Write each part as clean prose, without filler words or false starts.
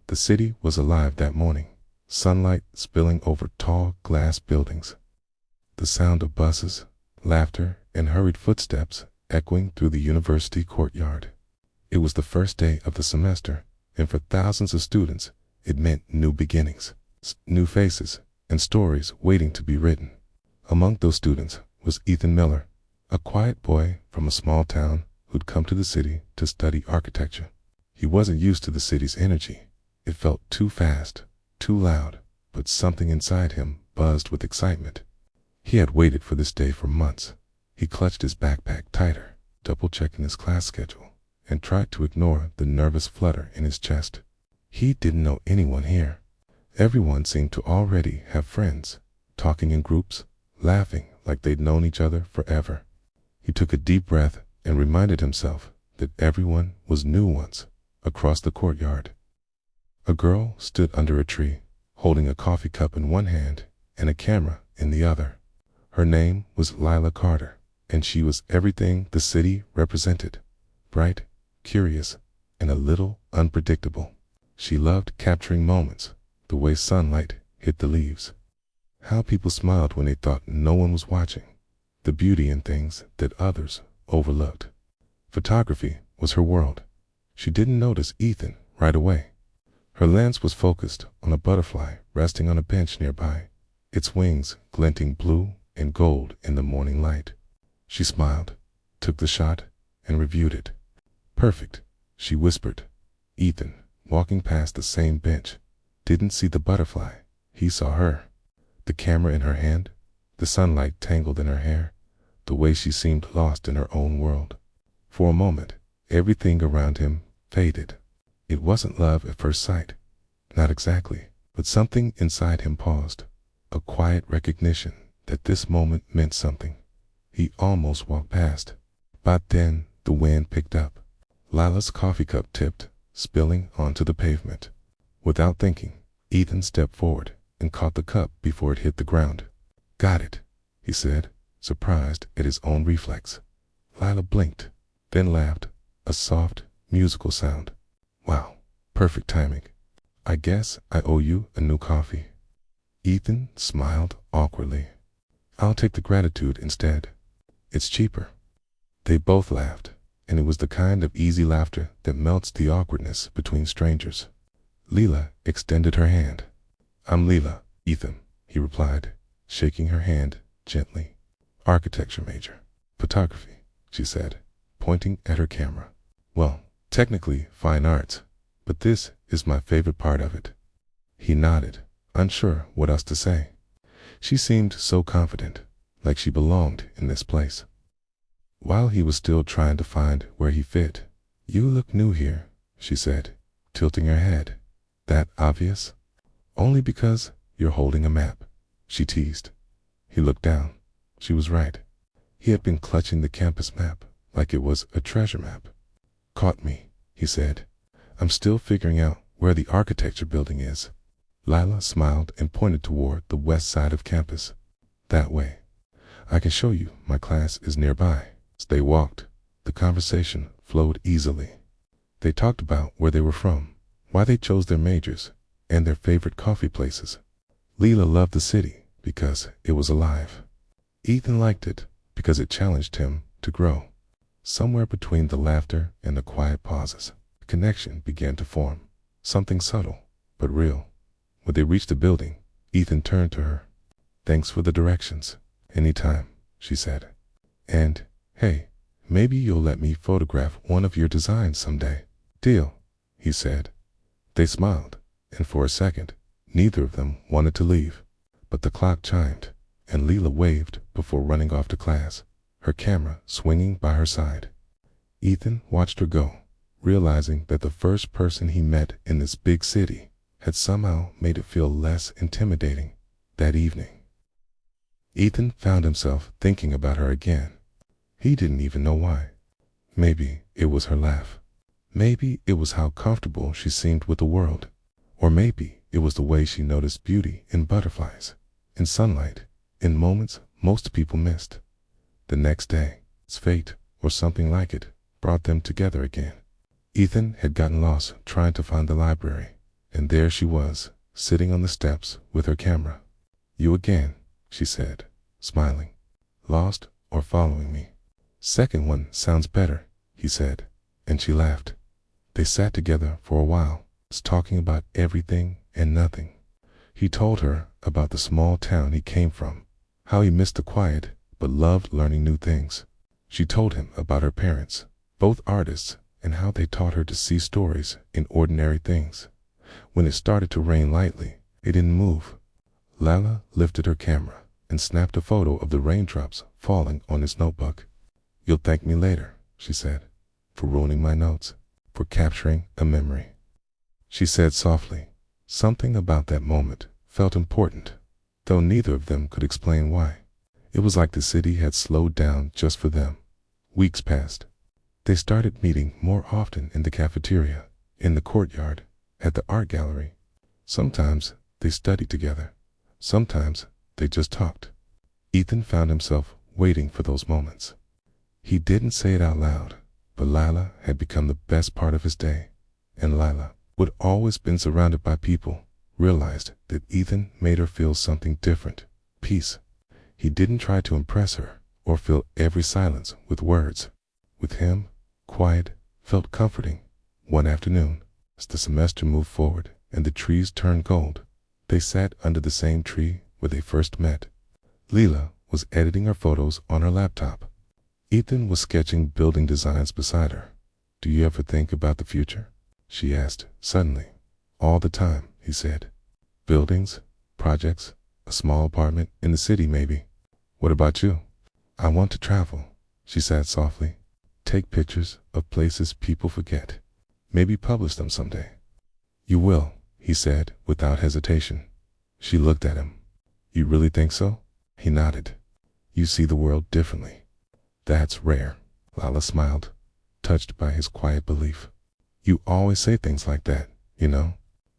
The city was alive that morning, sunlight spilling over tall glass buildings. The sound of buses, laughter, and hurried footsteps echoing through the university courtyard. It was the first day of the semester, and for thousands of students, it meant new beginnings, new faces, and stories waiting to be written. Among those students was Ethan Miller, a quiet boy from a small town who'd come to the city to study architecture. He wasn't used to the city's energy. It felt too fast, too loud, but something inside him buzzed with excitement. He had waited for this day for months. He clutched his backpack tighter, double-checking his class schedule, and tried to ignore the nervous flutter in his chest. He didn't know anyone here. Everyone seemed to already have friends, talking in groups, laughing like they'd known each other forever. He took a deep breath and reminded himself that everyone was new once. Across the courtyard, a girl stood under a tree, holding a coffee cup in one hand and a camera in the other. Her name was Lila Carter, and she was everything the city represented: bright, curious, and a little unpredictable. She loved capturing moments, the way sunlight hit the leaves, how people smiled when they thought no one was watching, the beauty in things that others overlooked. Photography was her world. She didn't notice Ethan right away. Her lens was focused on a butterfly resting on a bench nearby, its wings glinting blue and gold in the morning light. She smiled, took the shot, and reviewed it. "Perfect," she whispered. Ethan, walking past the same bench, didn't see the butterfly. He saw her. The camera in her hand, the sunlight tangled in her hair, the way she seemed lost in her own world. For a moment, everything around him faded. It wasn't love at first sight. Not exactly. But something inside him paused. A quiet recognition that this moment meant something. He almost walked past. But then the wind picked up. Lila's coffee cup tipped, spilling onto the pavement. Without thinking, Ethan stepped forward and caught the cup before it hit the ground. "Got it," he said, surprised at his own reflex. Lila blinked, then laughed, a soft, musical sound. "Wow, perfect timing. I guess I owe you a new coffee." Ethan smiled awkwardly. "I'll take the gratitude instead. It's cheaper." They both laughed, and it was the kind of easy laughter that melts the awkwardness between strangers. Lila extended her hand. "I'm Lila, Ethan," he replied, shaking her hand gently. "Architecture major. Photography," she said, pointing at her camera. "Well, technically fine arts, but this is my favorite part of it." He nodded, unsure what else to say. She seemed so confident, like she belonged in this place. While he was still trying to find where he fit, "You look new here," she said, tilting her head. "That obvious?" "Only because you're holding a map," she teased. He looked down. She was right. He had been clutching the campus map like it was a treasure map. "Caught me," he said. "I'm still figuring out where the architecture building is." Lila smiled and pointed toward the west side of campus. "That way. I can show you, my class is nearby." As they walked, the conversation flowed easily. They talked about where they were from, why they chose their majors, and their favorite coffee places. Lila loved the city because it was alive. Ethan liked it because it challenged him to grow. Somewhere between the laughter and the quiet pauses, a connection began to form, something subtle but real. When they reached the building, Ethan turned to her. "Thanks for the directions." "Anytime," she said. "And, hey, maybe you'll let me photograph one of your designs someday." "Deal," he said. They smiled, and for a second, neither of them wanted to leave. But the clock chimed, and Lila waved before running off to class, her camera swinging by her side. Ethan watched her go, realizing that the first person he met in this big city had somehow made it feel less intimidating. That evening, Ethan found himself thinking about her again. He didn't even know why. Maybe it was her laugh. Maybe it was how comfortable she seemed with the world. Or maybe it was the way she noticed beauty in butterflies, in sunlight, in moments most people missed. The next day, its fate, or something like it, brought them together again. Ethan had gotten lost trying to find the library. And there she was, sitting on the steps with her camera. "You again," she said, smiling. "Lost or following me?" "Second one sounds better," he said, and she laughed. They sat together for a while, talking about everything and nothing. He told her about the small town he came from, how he missed the quiet but loved learning new things. She told him about her parents, both artists, and how they taught her to see stories in ordinary things. When it started to rain lightly, it didn't move. Lila lifted her camera and snapped a photo of the raindrops falling on his notebook. "You'll thank me later," she said, "for ruining my notes, for capturing a memory." She said softly. Something about that moment felt important, though neither of them could explain why. It was like the city had slowed down just for them. Weeks passed. They started meeting more often in the cafeteria, in the courtyard, at the art gallery. Sometimes they studied together. Sometimes they just talked. Ethan found himself waiting for those moments. He didn't say it out loud, but Lila had become the best part of his day. And Lila, who had always been surrounded by people, realized that Ethan made her feel something different, peace. He didn't try to impress her or fill every silence with words. With him, quiet felt comforting. One afternoon, as the semester moved forward and the trees turned gold, they sat under the same tree where they first met. Lila was editing her photos on her laptop. Ethan was sketching building designs beside her. "Do you ever think about the future?" she asked suddenly. "All the time," he said. "Buildings, projects, a small apartment in the city maybe." "What about you?" "I want to travel," she said softly. "Take pictures of places people forget. Maybe publish them someday." "You will," he said without hesitation. She looked at him. "You really think so?" He nodded. "You see the world differently." "That's rare." Lila smiled, touched by his quiet belief. "You always say things like that, you know.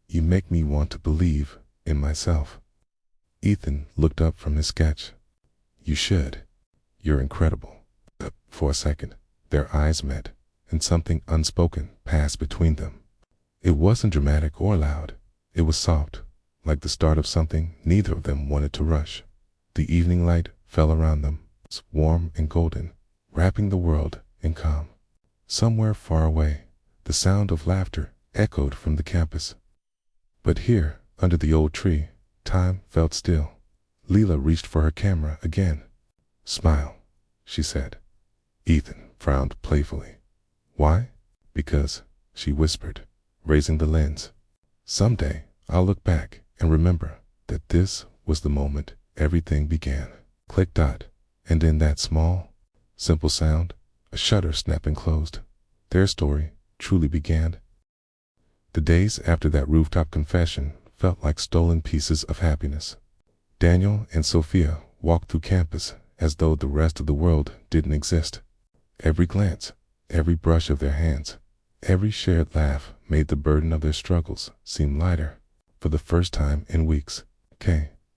You make me want to believe in myself." Ethan looked up from his sketch. "You should. You're incredible." For a second, their eyes met, and something unspoken passed between them. It wasn't dramatic or loud. It was soft, like the start of something neither of them wanted to rush. The evening light fell around them, warm and golden, wrapping the world in calm. Somewhere far away, the sound of laughter echoed from the campus. But here, under the old tree, time felt still. Lila reached for her camera again. "Smile," she said. Ethan frowned playfully. "Why?" "Because," she whispered, raising the lens, "someday I'll look back and remember that this was the moment everything began." Click dot, and in that small, simple sound, a shutter snapped and closed. Their story truly began. The days after that rooftop confession felt like stolen pieces of happiness. Daniel and Sophia walked through campus as though the rest of the world didn't exist. Every glance, every brush of their hands, every shared laugh made the burden of their struggles seem lighter. For the first time in weeks,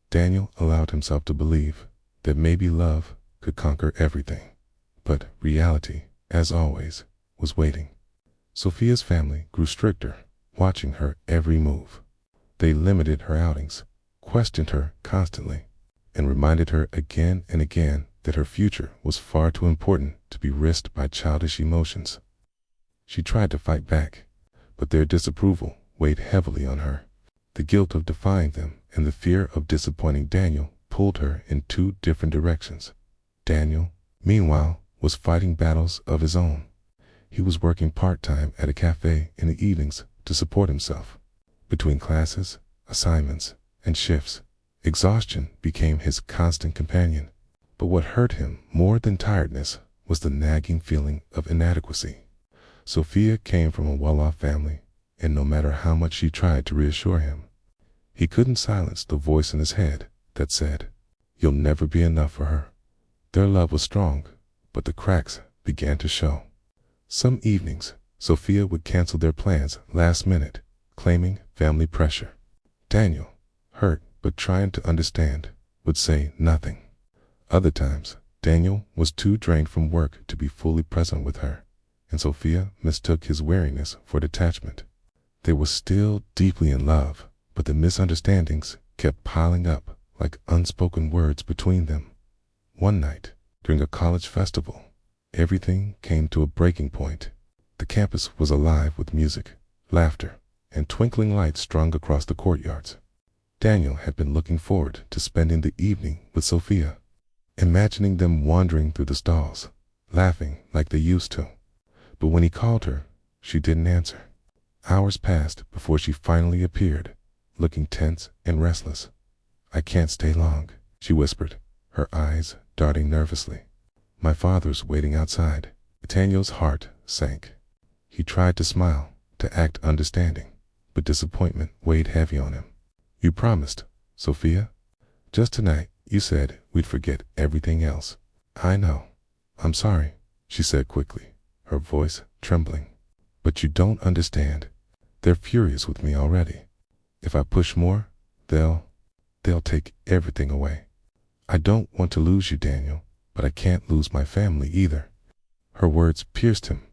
Daniel allowed himself to believe that maybe love could conquer everything. But reality, as always, was waiting. Sophia's family grew stricter, watching her every move. They limited her outings, questioned her constantly, and reminded her again and again that her future was far too important to be risked by childish emotions. She tried to fight back, but their disapproval weighed heavily on her. The guilt of defying them and the fear of disappointing Daniel pulled her in two different directions. Daniel, meanwhile, was fighting battles of his own. He was working part-time at a cafe in the evenings to support himself. Between classes, assignments, and shifts, exhaustion became his constant companion. But what hurt him more than tiredness was the nagging feeling of inadequacy. Sophia came from a well-off family, and no matter how much she tried to reassure him, he couldn't silence the voice in his head that said, "You'll never be enough for her." Their love was strong, but the cracks began to show. Some evenings, Sophia would cancel their plans last minute, claiming family pressure. Daniel, hurt but trying to understand, would say nothing. Other times, Daniel was too drained from work to be fully present with her, and Sophia mistook his weariness for detachment. They were still deeply in love, but the misunderstandings kept piling up like unspoken words between them. One night, during a college festival, everything came to a breaking point. The campus was alive with music, laughter, and twinkling lights strung across the courtyards. Daniel had been looking forward to spending the evening with Sophia, imagining them wandering through the stalls, laughing like they used to. But when he called her, she didn't answer. Hours passed before she finally appeared, looking tense and restless. "I can't stay long," she whispered, her eyes darting nervously. "My father's waiting outside." Daniel's heart sank. He tried to smile, to act understanding, but disappointment weighed heavy on him. "You promised, Sophia? Just tonight you said we'd forget everything else." "I know. I'm sorry," she said quickly, her voice trembling. "But you don't understand. They're furious with me already. If I push more, they'll take everything away. I don't want to lose you, Daniel, but I can't lose my family either." Her words pierced him.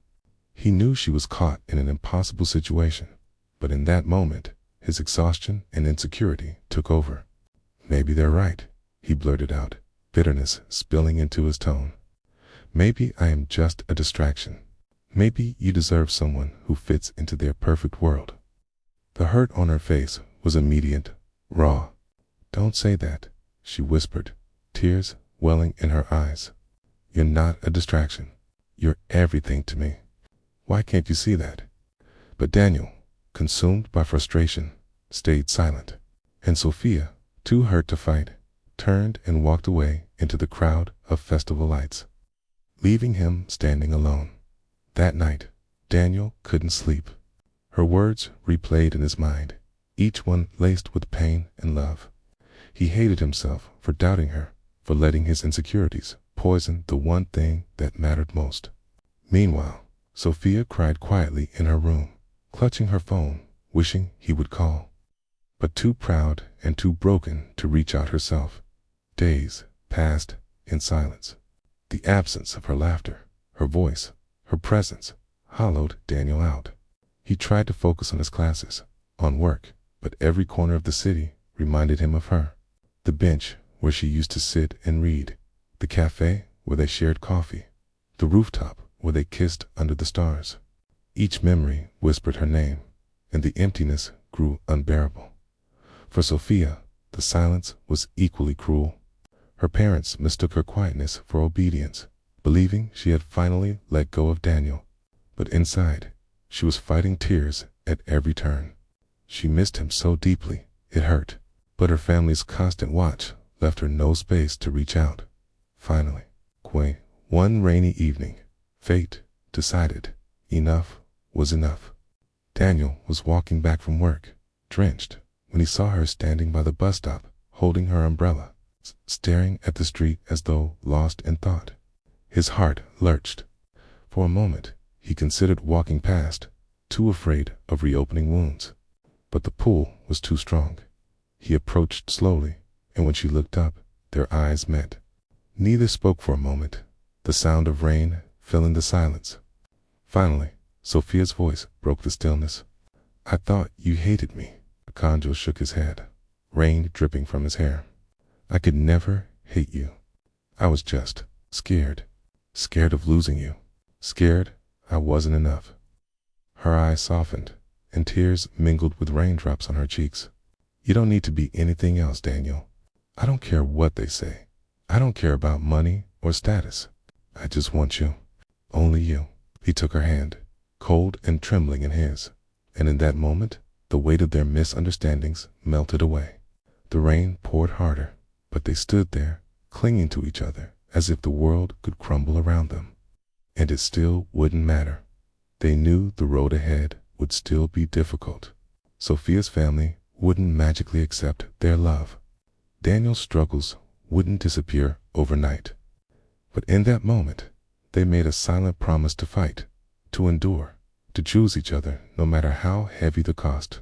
He knew she was caught in an impossible situation, but in that moment, his exhaustion and insecurity took over. "Maybe they're right," he blurted out, bitterness spilling into his tone. "Maybe I am just a distraction. Maybe you deserve someone who fits into their perfect world." The hurt on her face was immediate, raw. "Don't say that," she whispered, tears welling in her eyes. "You're not a distraction. You're everything to me. Why can't you see that?" But Daniel, consumed by frustration, stayed silent. And Sophia, too hurt to fight, turned and walked away into the crowd of festival lights, leaving him standing alone. That night, Daniel couldn't sleep. Her words replayed in his mind, each one laced with pain and love. He hated himself for doubting her, for letting his insecurities poison the one thing that mattered most. Meanwhile, Sophia cried quietly in her room, clutching her phone, wishing he would call, but too proud and too broken to reach out herself. Days passed in silence. The absence of her laughter, her voice, her presence hollowed Daniel out. He tried to focus on his classes, on work, but every corner of the city reminded him of her. The bench where she used to sit and read, the cafe where they shared coffee, the rooftop where they kissed under the stars. Each memory whispered her name, and the emptiness grew unbearable. For Sophia, the silence was equally cruel. Her parents mistook her quietness for obedience, believing she had finally let go of Daniel. But inside, she was fighting tears at every turn. She missed him so deeply, it hurt. But her family's constant watch left her no space to reach out. Finally, one rainy evening, fate decided enough was enough. Daniel was walking back from work, drenched, when he saw her standing by the bus stop, holding her umbrella, staring at the street as though lost in thought. His heart lurched. For a moment, he considered walking past, too afraid of reopening wounds. But the pull was too strong. He approached slowly, and when she looked up, their eyes met. Neither spoke for a moment, the sound of rain filling the silence. Finally, Sophia's voice broke the stillness. "I thought you hated me." Arcangel shook his head, rain dripping from his hair. "I could never hate you. I was just scared. Scared of losing you. Scared I wasn't enough." Her eyes softened, and tears mingled with raindrops on her cheeks. "You don't need to be anything else, Daniel. I don't care what they say. I don't care about money or status. I just want you. Only you." He took her hand, cold and trembling in his, and in that moment, the weight of their misunderstandings melted away. The rain poured harder, but they stood there, clinging to each other as if the world could crumble around them. And it still wouldn't matter. They knew the road ahead would still be difficult. Sophia's family wouldn't magically accept their love. Daniel's struggles wouldn't disappear overnight. But in that moment, they made a silent promise to fight, to endure, to choose each other no matter how heavy the cost.